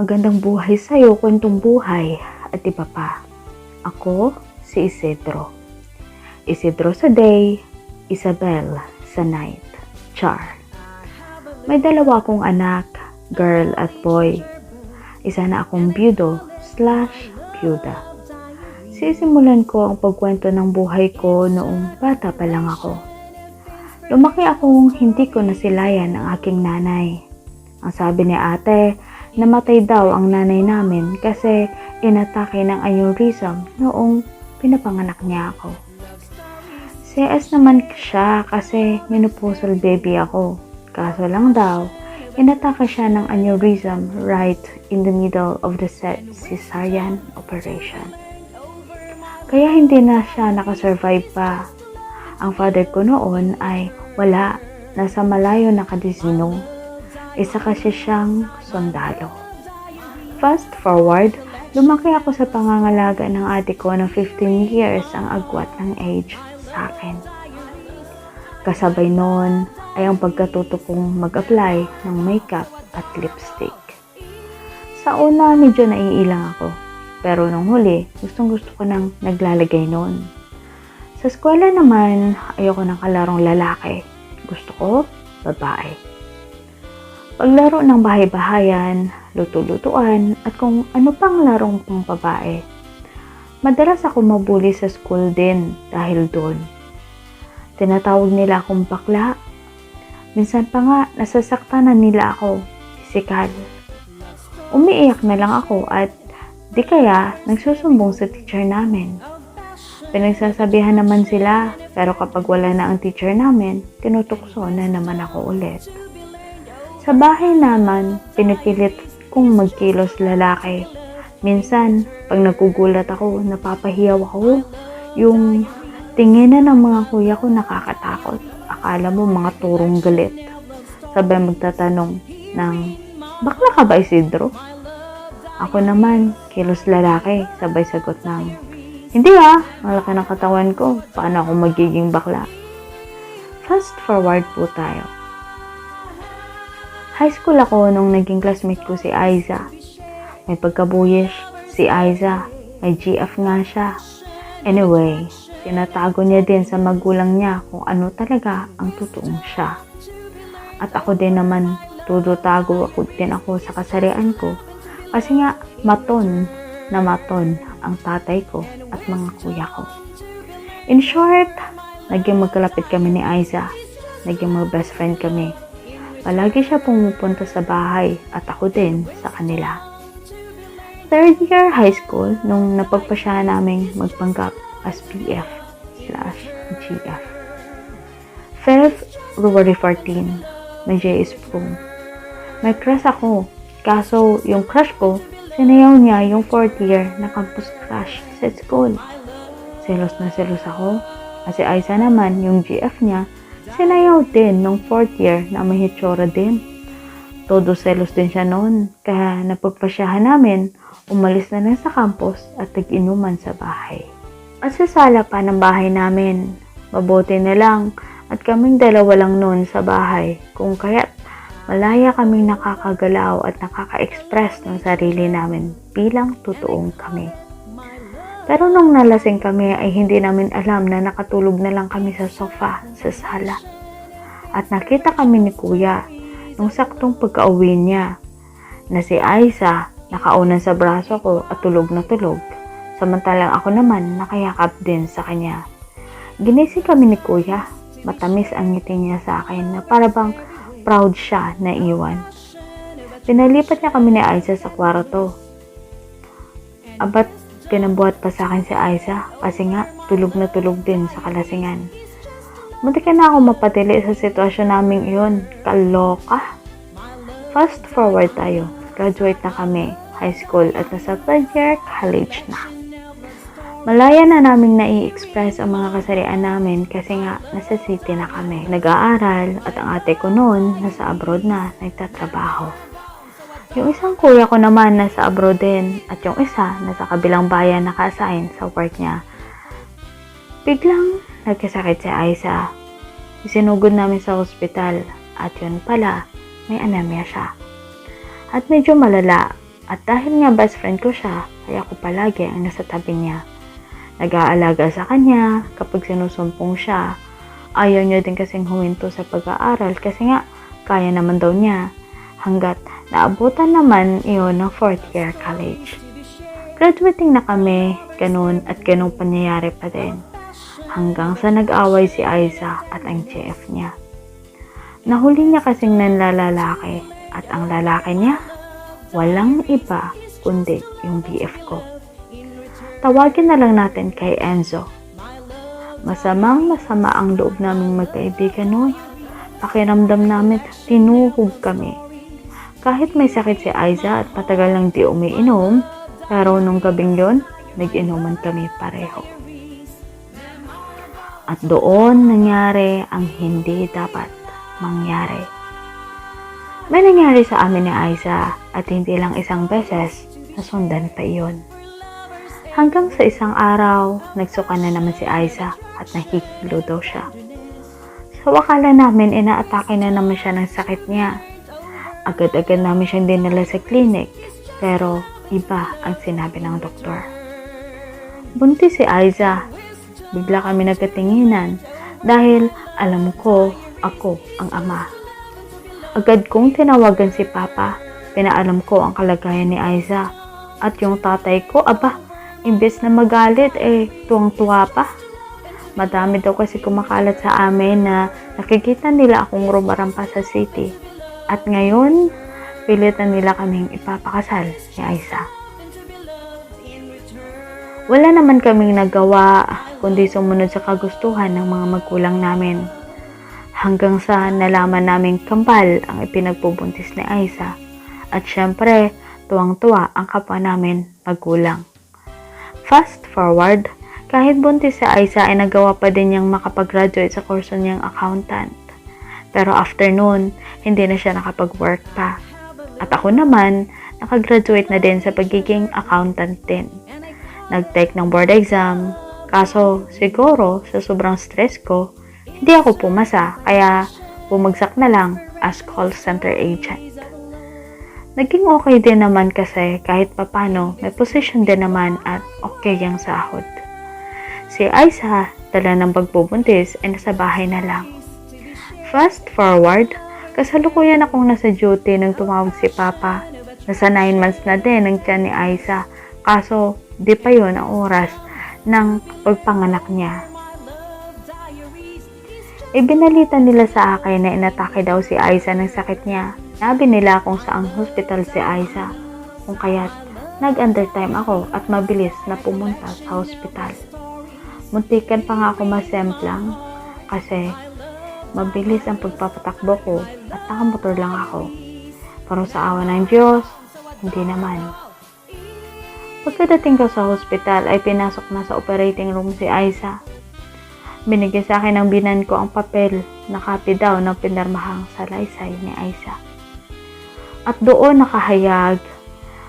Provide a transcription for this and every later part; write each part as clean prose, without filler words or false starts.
magandang buhay sa'yo, kwentong buhay, at iba pa. Ako, si Isidro. Isidro sa day, Isabel sa night. Char. May dalawa akong anak, girl at boy. Isa na akong byudo/byuda. Sisimulan ko ang pagkwento ng buhay ko noong bata pa lang ako. Lumaki akong hindi ko nasilayan ang aking nanay. Ang sabi ni ate, namatay daw ang nanay namin kasi inatake ng aneurysm noong pinapanganak niya ako. CS naman siya kasi menopausal baby ako. Kaso lang daw, inatake siya ng aneurysm right in the middle of the cesarean operation. Kaya hindi na siya nakasurvive pa. Ang father ko noon ay wala, nasa malayo na kadisino. Isa kasi siyang sundalo. Fast forward, lumaki ako sa pangangalaga ng ate ko na 15 years ang agwat ng age sa akin. Kasabay noon ay ang pagkatuto kong mag-apply ng makeup at lipstick. Sa una, medyo naiilang ako. Pero nung huli, gustong-gusto ko nang naglalagay noon. Sa eskwela naman, ayoko ng kalarong lalaki. Gusto ko, babae. Paglaro ng bahay-bahayan, luto-lutuan, at kung ano pang larong pang babae. Madalas ako mabuli sa school din dahil doon. Tinatawag nila akong bakla. Minsan pa nga, nasasaktan na nila ako, pisikal. Umiiyak na lang ako at di kaya nagsusumbong sa teacher namin. Pinagsasabihan naman sila, pero kapag wala na ang teacher namin, tinutukso na naman ako ulit. Sa bahay naman, pinipilit kong magkilos lalaki. Minsan, pag nagugulat ako, napapahiyaw ako. Yung tingin na ng mga kuya ko nakakatakot. Akala mo mga turong galit. Sabay magtatanong ng, bakla ka ba Isidro? Ako naman, kilos lalaki. Sabay sagot ng, hindi malaki ng katawan ko. Paano ako magiging bakla? Fast forward po tayo. High school ako nung naging classmate ko si Aiza. May pagkabuyish si Aiza. May GF nga siya. Anyway, tinatago niya din sa magulang niya kung ano talaga ang totoong siya. At ako din naman, tago ako din ako sa kasarian ko. Kasi nga, maton ang tatay ko at mga kuya ko. In short, naging magkalapit kami ni Aiza. Naging mag-best friend kami. Palagi siya pumupunta sa bahay at ako din sa kanila. Third year high school nung napagpasya naming magpanggap as PF/GF. February 14, may JS prom. May crush ako, kaso yung crush ko, sinayaw niya yung 4th year na campus crush sa school. Selos na selos ako, kasi Aiza naman yung GF niya, sinayaw din nung 4th year na may hitsura din. Todo selos din siya noon, kaya napagpasyahan namin, umalis na lang sa campus at tag-inuman sa bahay. At sa sala pa ng bahay namin, mabuti na lang at kaming dalawa lang noon sa bahay, kung kaya't malaya kaming nakakagalaw at nakaka-express ng sarili namin bilang totoong kami. Pero nung nalasing kami ay hindi namin alam na nakatulog na lang kami sa sofa sa sala. At nakita kami ni kuya nung saktong pagka-uwi niya na si Aiza nakaunan sa braso ko at tulog na tulog. Samantalang ako naman nakayakap din sa kanya. Ginising kami ni kuya. Matamis ang ngiti niya sa akin na parabang proud siya na iwan. Pinalipat niya kami ni Aiza sa kwarto. Abat pinabuhat pa sa akin si Aiza kasi nga tulog na tulog din sa kalasingan. Muntik na ako mapatili sa sitwasyon namin iyon. Kaloka. Fast forward tayo. Graduate na kami, high school at nasa 3rd year college na. Malaya na naming nai-express ang mga kasarian namin kasi nga nasa city na kami. Nag-aaral at ang ate ko noon nasa abroad na nagtatrabaho. Yung isang kuya ko naman nasa abroad din at yung isa nasa kabilang bayan naka-assign sa work niya. Biglang nagkasakit si Aiza. Isinugod namin sa ospital at yun pala may anemia siya. At medyo malala At dahil nga best friend ko siya, kaya ako palagi ang nasa tabi niya. Nag-aalaga sa kanya kapag sinusumpong siya. Ayaw niya din kasing huminto sa pag-aaral kasi nga kaya naman daw niya. Hanggat naabutan naman iyon ng 4th year college. Graduating na kami, ganun at ganung pangyayari pa din. Hanggang sa nag-away si Aiza at ang GF niya. Nahuli niya kasing nanlalalaki at ang lalaki niya, walang iba kundi yung BF ko. Tawagin na lang natin kay Enzo. Masama ang loob naming magkaibigan noon. Pakiramdam namin tinuhog kami. Kahit may sakit si Aiza at matagal nang di umiinom, pero nung gabing yon, nag-inuman kami pareho. At doon nangyari ang hindi dapat mangyari. May nangyari sa amin ni Aiza at hindi lang isang beses, nasundan pa iyon. Hanggang sa isang araw, nagsuka na naman si Aiza at nahihilo daw siya. Sa wakala namin, inaatake na naman siya ng sakit niya. Agad-agad namin siyang dinala sa klinik, pero iba ang sinabi ng doktor. Buntis si Aiza. Bigla kami nagkatinginan dahil alam ko ako ang ama. Agad kong tinawagan si Papa. Pinaalam ko ang kalagayan ni Aiza. At yung tatay ko, imbes na magalit, tuwang-tuwa pa. Madami daw kasi kumakalat sa amin na nakikita nila akong rumarampa sa city. At ngayon, pilitan nila kaming ipapakasal ni Aiza. Wala naman kaming nagawa, kundi sumunod sa kagustuhan ng mga magulang namin. Hanggang sa nalaman naming kambal ang ipinagbubuntis ni Aiza. At syempre, tuwang-tuwa ang kapwa namin magulang. Fast forward, kahit buntis si Aiza ay nagawa pa din niyang makapag-graduate sa kurso niyang accountant. Pero after noon, hindi na siya nakapag-work pa. At ako naman, nakagraduate na din sa pagiging accountant din. Nag-take ng board exam, kaso siguro sa sobrang stress ko, hindi ako pumasa, kaya bumagsak na lang as call center agent. Naging okay din naman kasi kahit papano may position din naman at okay ang sahod. Si Aiza, dala ng pagbubuntis ay nasa bahay na lang. Fast forward, kasalukuyan akong nasa duty nang tumawag si Papa. Nasa 9 months na din ang tiyan ni Aiza, kaso di pa yun ang oras ng pagpanganak niya. Ibinalita nila sa akin na inatake daw si Aiza ng sakit niya. Sabi nila kung saang hospital si Aiza, kung kaya't nag-undertime ako at mabilis na pumunta sa hospital. Muntikan pa nga ako masemplang kasi mabilis ang pagpapatakbo ko at nakamotor lang ako. Pero sa awa ng Diyos, hindi naman. Pagkadating ko sa hospital ay pinasok na sa operating room si Aiza. Binigyan sa akin ng binan ko ang papel na copy daw ng pinirmahang salaysay ni Aiza. At doon nakahayag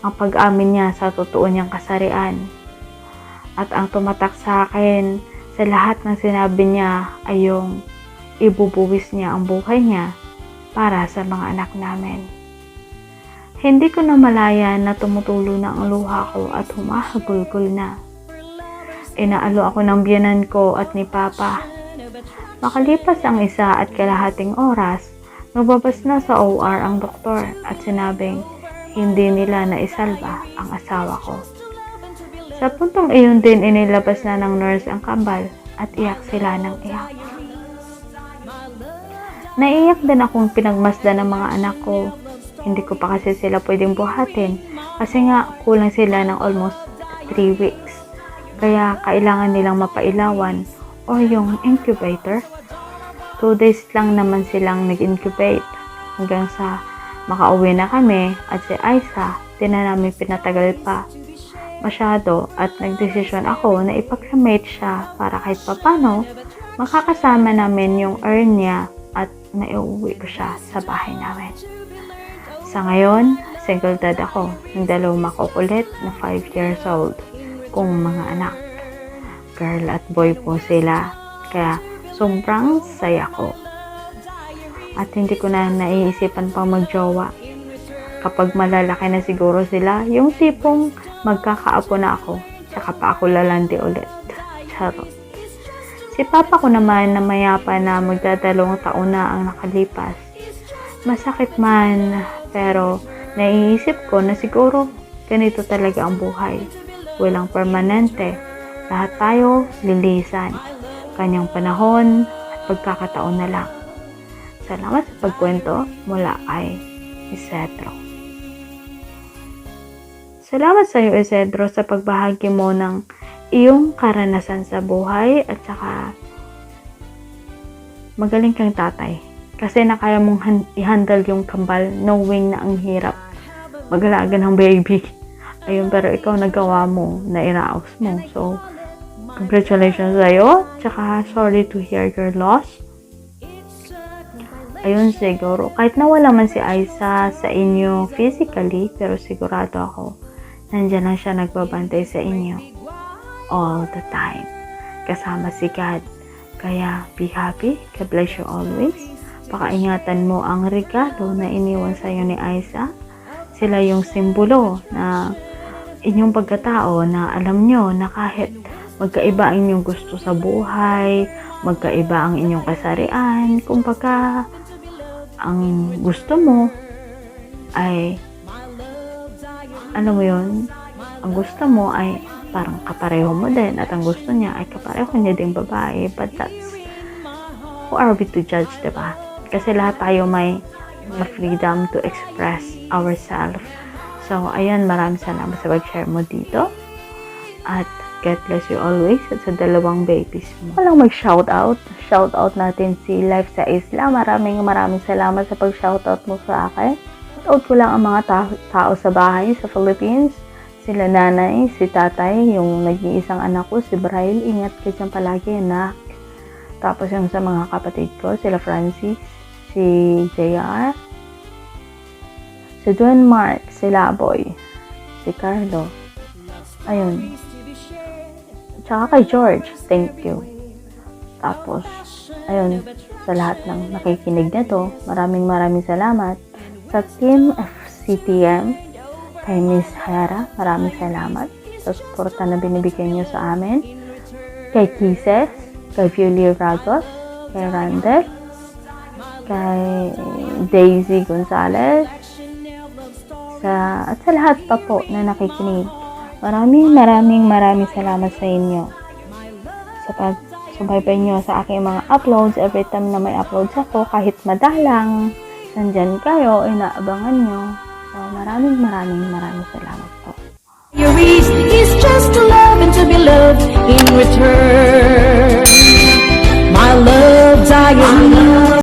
ang pag-amin niya sa totoo niyang kasarian. At ang tumatak sa akin sa lahat ng sinabi niya ay yung ibubuwis niya ang buhay niya para sa mga anak namin. Hindi ko na malaya na tumutulo na ang luha ko at humahagulgol na. Inaalo ako ng biyanan ko at ni Papa. Makalipas ang 1 at kalahating oras, lumabas na sa OR ang doktor at sinabing hindi nila naisalba ang asawa ko. Sa puntong iyon din inilabas na ng nurse ang kambal at iyak sila ng iyak. Naiyak din akong pinagmasdan ng mga anak ko. Hindi ko pa kasi sila pwedeng buhatin kasi nga kulang sila ng almost 3 weeks. Kaya kailangan nilang mapailawan o yung incubator. 2 days lang naman silang nag-incubate hanggang sa makauwi na kami at si Aiza, di na namin pinatagal pa masyado at nagdesisyon ako na ipag-cremate siya para kahit papano makakasama namin yung urn niya at naiuwi ko siya sa bahay namin. Sa ngayon, single dad ako ng 2 makukulit na 5 years old kong mga anak. Girl at boy po sila, kaya sobrang saya ko. At hindi ko na naiisipan pang magjowa. kapag malalaki na siguro sila, yung tipong magkakaapo na ako, tsaka pa ako lalandi ulit. Charot. Si papa ko naman na mayapa na magdadalawang taon na ang nakalipas. Masakit man, pero naiisip ko na siguro ganito talaga ang buhay. Walang permanente. Lahat tayo lilisan. Kanyang panahon at pagkakataon na lang. Salamat sa pagkwento mula kay Isidro. Salamat sa iyo, Isidro, sa pagbahagi mo ng iyong karanasan sa buhay at saka magaling kang tatay. Kasi nakaya mong i-handle yung kambal knowing na ang hirap mag-alaga ng baby. Ayun, pero ikaw nagawa mo, nairaos mo. So, congratulations sa iyo. Tsaka sorry to hear your loss. Ayun, siguro, kahit nawala man si Aiza sa inyo physically, pero sigurado ako, nandiyan lang siya nagbabantay sa inyo. All the time. Kasama si God. Kaya, be happy. God bless you always. Pakaingatan mo ang regalo na iniwan sa iyo ni Aiza. Sila yung simbolo na inyong pagkatao na alam nyo na kahit magkaiba ang inyong gusto sa buhay, magkaiba ang inyong kasarian, kumbaga, ang gusto mo ay, alam mo yun, ang gusto mo ay parang kapareho mo din at ang gusto niya ay kapareho niya ding babae, but that's, who are we to judge, diba? Kasi lahat tayo may freedom to express ourselves. So, ayan, maraming salamat sa pag-share mo dito. At God bless you always at sa dalawang babies mo. Walang mag-shoutout. Shoutout natin si Life sa Isla. Maraming salamat sa pag-shoutout mo sa akin. Shoutout ko lang ang mga tao sa bahay sa Philippines. Sila nanay, si tatay, yung nag-iisang anak ko, si Braille. Ingat ka dyan palagi, anak. Tapos yung sa mga kapatid ko, sila Francis, si JR, si Dwayne Mark, si Laboy, si Carlo. Ayun. Tsaka kay George, thank you. Tapos, ayun, sa lahat ng nakikinig nito, maraming salamat. Sa Team FCTM, kay Miss Hera, maraming salamat sa suporta na binibigay niyo sa amin. Kay Kisses, kay Julie Ragos, kay Randall, kay Daisy Gonzalez, at sa lahat pa po na nakikinig. Maraming salamat sa inyo sa pagsubaybay nyo sa aking mga uploads. Every time na may uploads ako, kahit madalang, nandyan kayo, inaabangan nyo. So, maraming salamat po. Your wish is just to love and to be loved in return. My love, dying